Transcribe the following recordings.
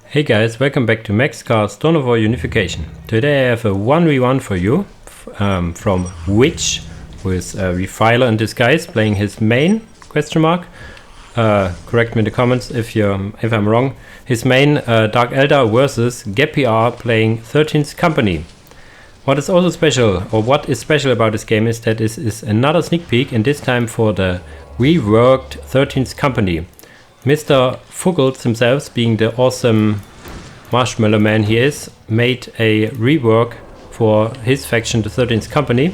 Hey guys, welcome back to Maxcast Dawn of War Unification. Today I have a 1v1 for you from Wych with Refiler in disguise playing his main, ? Correct me in the comments if I'm wrong. His main Dark Eldar versus GabPR playing 13th Company. What is also special, or what is special about this game is that this is another sneak peek, and this time for the reworked 13th Company. Mr. Fuggles himself, being the awesome marshmallow man he is, made a rework for his faction, the 13th Company,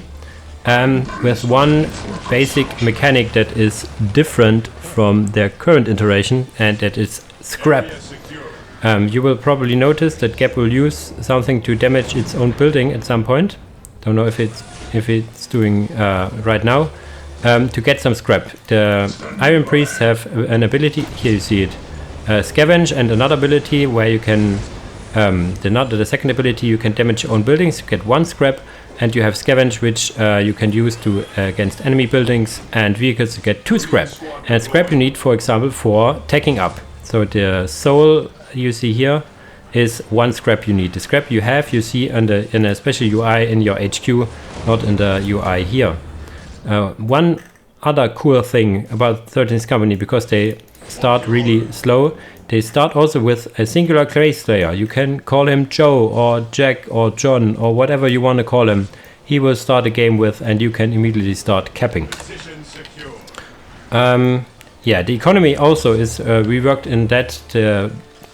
with one basic mechanic that is different from their current iteration, and that is scrap. You will probably notice that Gab will use something to damage its own building at some point. Don't know if it's doing right now. To get some scrap. The Iron Priests have an ability, here you see it, Scavenge, and another ability where you can, the second ability, you can damage your own buildings, you get 1 scrap, and you have Scavenge, which you can use to against enemy buildings and vehicles to get 2 scrap. And scrap you need, for example, for taking up. So the soul you see here is 1 scrap you need. The scrap you have, you see in a special UI in your HQ, not in the UI here. One other cool thing about 13th Company, because they start really slow, they start also with a singular Grey Slayer. You can call him Joe or Jack or John or whatever you want to call him. He will start a game with, and you can immediately start capping. Yeah, the economy also is reworked in that the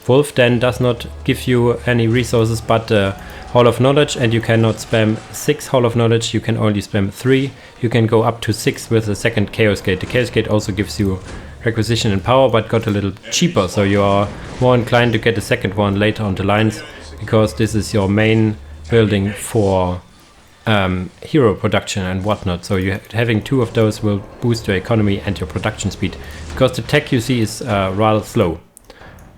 Wolf Den does not give you any resources but the Hall of Knowledge, and you cannot spam 6 Hall of Knowledge, you can only spam 3. You can go up to 6 with the second Chaos Gate. The Chaos Gate also gives you requisition and power, but got a little cheaper, so you are more inclined to get a second one later on the lines, because this is your main building for hero production and whatnot. So having 2 of those will boost your economy and your production speed, because the tech you see is rather slow.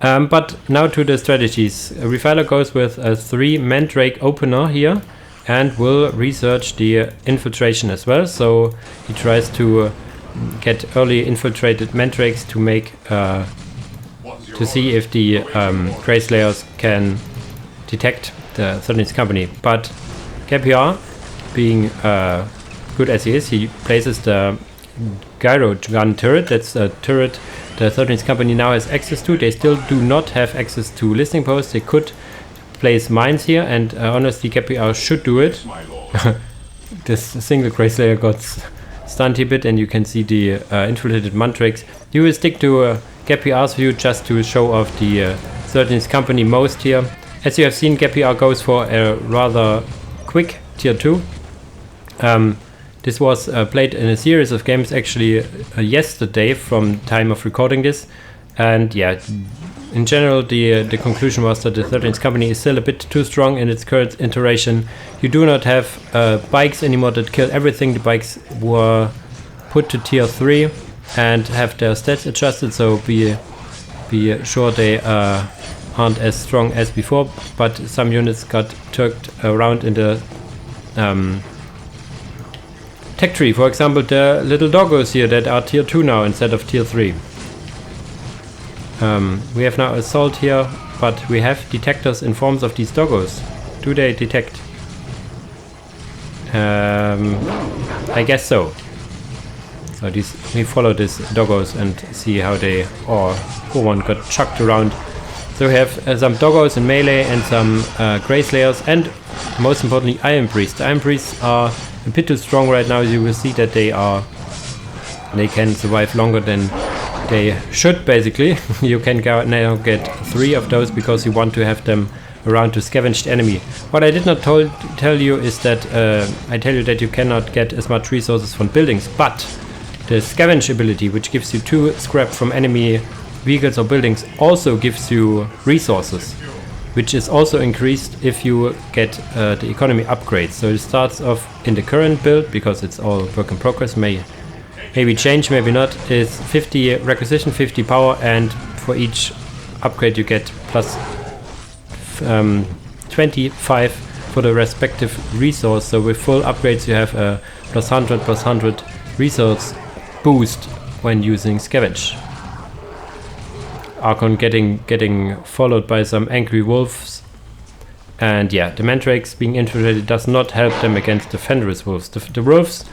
But now to the strategies. Refiler goes with a 3 Mandrake opener here and will research the infiltration as well. So he tries to get early infiltrated Mandrakes to make to see if the Grey Slayers can detect the 13th Company. But GabPR, being good as he is, he places the gyro gun turret. That's a turret the 13th Company now has access to. They still do not have access to listening posts. They could place mines here, and honestly GabPR should do it. This single Grey Slayer got stunned a bit, and you can see the infiltrated Mandrakes. You will stick to GabPR's view just to show off the 13th Company most here. As you have seen, GabPR goes for a rather quick tier 2. This was played in a series of games actually yesterday from time of recording this, and yeah, in general the conclusion was that the 13th Company is still a bit too strong in its current iteration. You do not have bikes anymore that kill everything. The bikes were put to tier 3 and have their stats adjusted, so be sure they aren't as strong as before, but some units got turked around in the tech tree. For example, the little doggos here that are tier 2 now instead of tier 3. We have now assault here, but we have detectors in forms of these doggos. Do they detect? I guess so. So we follow these doggos and see how they, or poor one got chucked around. So we have some doggos in melee and some Grey Slayers, and most importantly Iron Priests. The Iron Priests are a bit too strong right now. You will see that they can survive longer than they should, basically. You can now get 3 of those because you want to have them around to scavenge the enemy. What I did not tell you is that I tell you that you cannot get as much resources from buildings, but the scavenge ability, which gives you 2 scrap from enemy vehicles or buildings, also gives you resources, which is also increased if you get the economy upgrades. So it starts off in the current build, because it's all work in progress, maybe change, maybe not, is 50 requisition, 50 power, and for each upgrade you get plus 25 for the respective resource. So with full upgrades you have a plus 100 resource boost when using Scavenge. Archon getting followed by some angry wolves. And yeah, the Mandrakes being infiltrated does not help them against the Fenris wolves. The wolves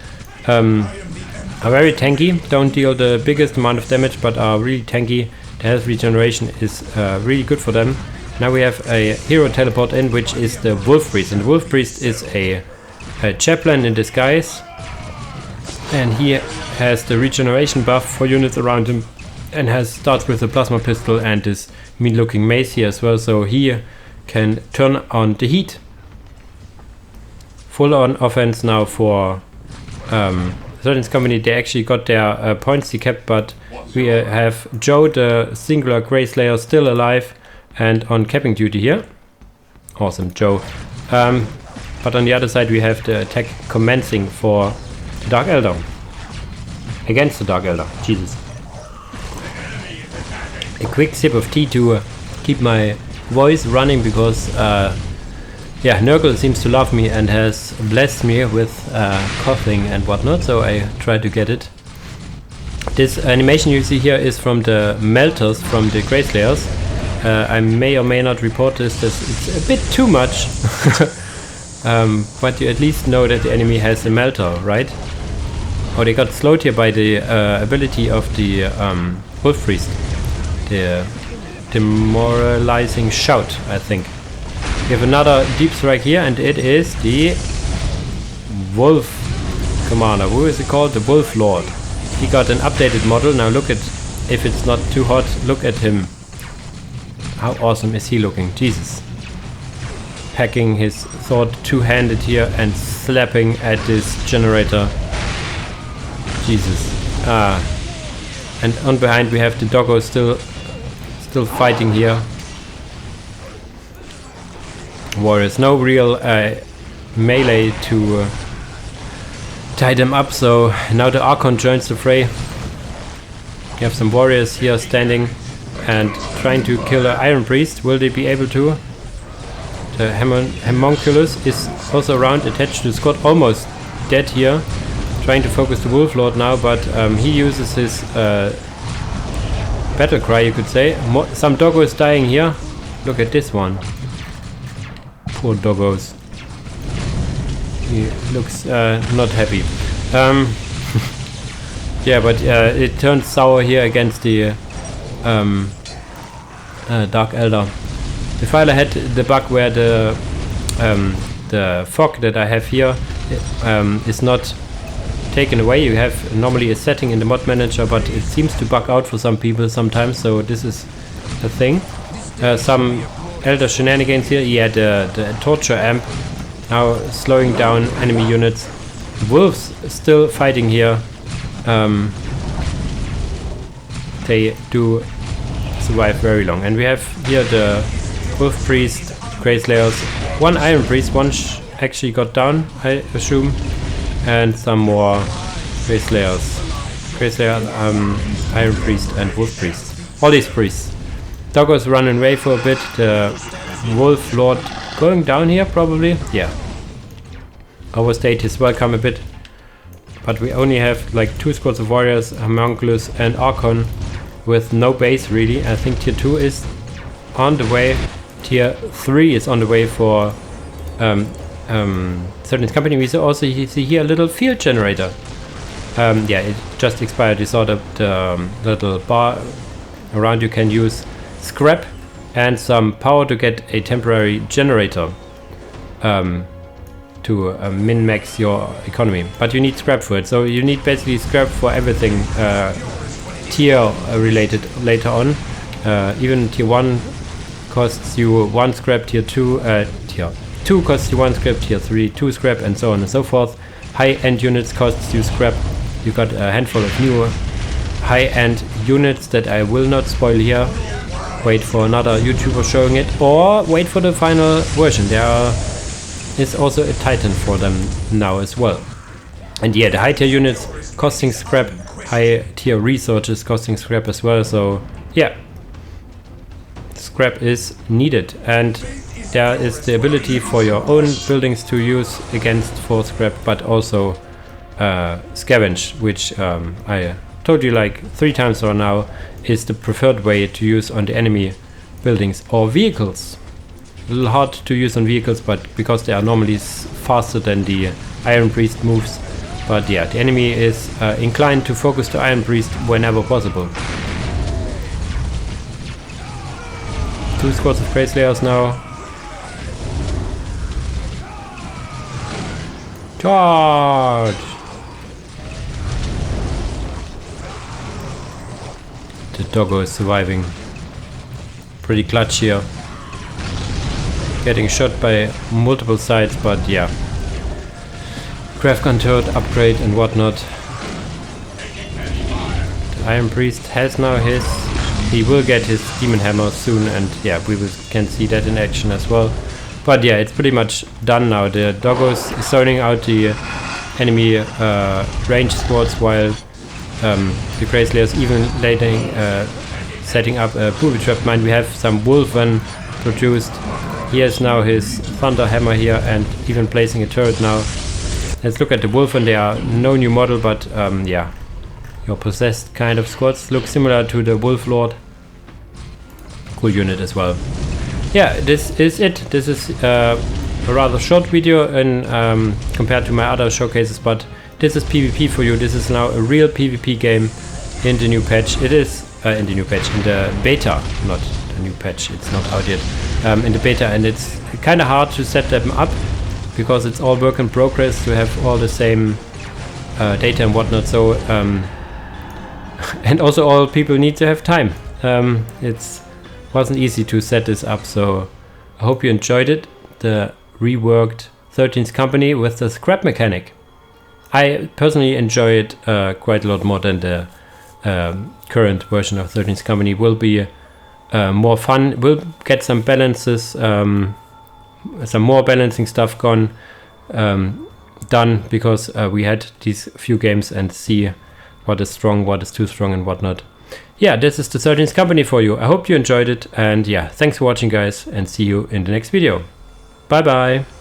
are very tanky, don't deal the biggest amount of damage, but are really tanky. The health regeneration is really good for them. Now we have a hero teleport in, which is the Wolf Priest. And the Wolf Priest is a chaplain in disguise. And he has the regeneration buff for units around him. And starts with a plasma pistol and this mean looking mace here as well. So he can turn on the heat. Full on offense now for Certain Company. They actually got their points decapped, but we have Joe, the singular Grey Slayer, still alive and on capping duty here. Awesome, Joe. But on the other side we have the attack commencing for the Dark Eldar. Against the Dark Eldar. Jesus. A quick sip of tea to keep my voice running, because yeah, Nurgle seems to love me and has blessed me with coughing and whatnot, so I try to get it. This animation you see here is from the Melters from the Grey Slayers. I may or may not report this, it's a bit too much, but you at least know that the enemy has a Melter, right? Oh, they got slowed here by the ability of the Wolf Priest. The demoralizing shout, I think. We have another deep strike here, and it is the Wolf Commander. Who is it called? The Wolf Lord. He got an updated model. Now look at, if it's not too hot, look at him. How awesome is he looking? Jesus. Packing his sword two-handed here and slapping at this generator. Jesus. And on behind we have the doggo still fighting here. Warriors, no real melee to tie them up, so now the Archon joins the fray. You have some warriors here standing and trying to kill an Iron Priest. Will they be able to? The Homunculus is also around, attached to the squad, almost dead here. Trying to focus the Wolf Lord now, but he uses his battle cry, you could say. Some doggo is dying here. Look at this one. Poor doggos. He looks not happy. Yeah, but it turned sour here against the Dark Eldar. The Filer had the bug where the fog that I have here is not taken away. You have normally a setting in the mod manager, but it seems to bug out for some people sometimes, so this is a thing. Some Eldar shenanigans here. Yeah, the torture amp now slowing down enemy units. Wolves still fighting here. They do survive very long. And we have here the Wolf Priest, Grey Slayers, one Iron Priest, one actually got down, I assume, and some more Grey Slayers. Grey Slayer, Iron Priest and Wolf Priest. All these priests. Doggo's running away for a bit. The Wolf Lord going down here probably. Yeah. Overstayed his welcome a bit. But we only have like 2 squads of warriors, Homunculus and Archon, with no base really. I think tier 2 is on the way. Tier 3 is on the way for certain company. We also see here a little field generator. Yeah, it just expired. You saw the little bar around. You can use scrap and some power to get a temporary generator to min-max your economy, but you need scrap for it, so you need basically scrap for everything tier related later on. Even tier 1 costs you 1 scrap, tier 2 tier 2 costs you 1 scrap, tier 3 2 scrap, and so on and so forth. High-end units costs you scrap. You got a handful of new high-end units that I will not spoil here. Wait for another YouTuber showing it, or wait for the final version. There is also a Titan for them now as well. And yeah, the high tier units costing scrap, high tier resources costing scrap as well. So yeah, scrap is needed, and there is the ability for your own buildings to use against for scrap, but also scavenge, which I told you like 3 times or now is the preferred way to use on the enemy buildings or vehicles. A little hard to use on vehicles, but because they are normally faster than the Iron Priest moves. But yeah, the enemy is inclined to focus the Iron Priest whenever possible. 2 squads of Grey Slayers now. Charge! The doggo is surviving. Pretty clutch here. Getting shot by multiple sides, but yeah. Craft gun turret upgrade and whatnot. The Iron Priest has now his... He will get his Demon Hammer soon, and yeah, can see that in action as well. But yeah, it's pretty much done now. The doggos is zoning out the enemy range squads, while the Grey Slayers even setting up a booby trap mine. We have some Wolfen produced. He has now his Thunder Hammer here and even placing a turret now. Let's look at the Wolfen. They are no new model, but yeah, your possessed kind of squads look similar to the Wolf Lord. Cool unit as well. Yeah, this is it. This is a rather short video in, compared to my other showcases, but this is PvP for you. This is now a real PvP game in the new patch. It is in the new patch, in the beta, not the new patch. It's not out yet. In the beta, and it's kind of hard to set them up because it's all work in progress to have all the same data and whatnot. So and also all people need to have time. It wasn't easy to set this up, so I hope you enjoyed it. The reworked 13th Company with the scrap mechanic. I personally enjoy it quite a lot more than the current version of 13th Company. Will be more fun. We'll get some balances, some more balancing stuff done, because we had these few games and see what is strong, what is too strong and whatnot. Yeah, this is the 13th Company for you. I hope you enjoyed it, and yeah, thanks for watching guys, and see you in the next video. Bye bye.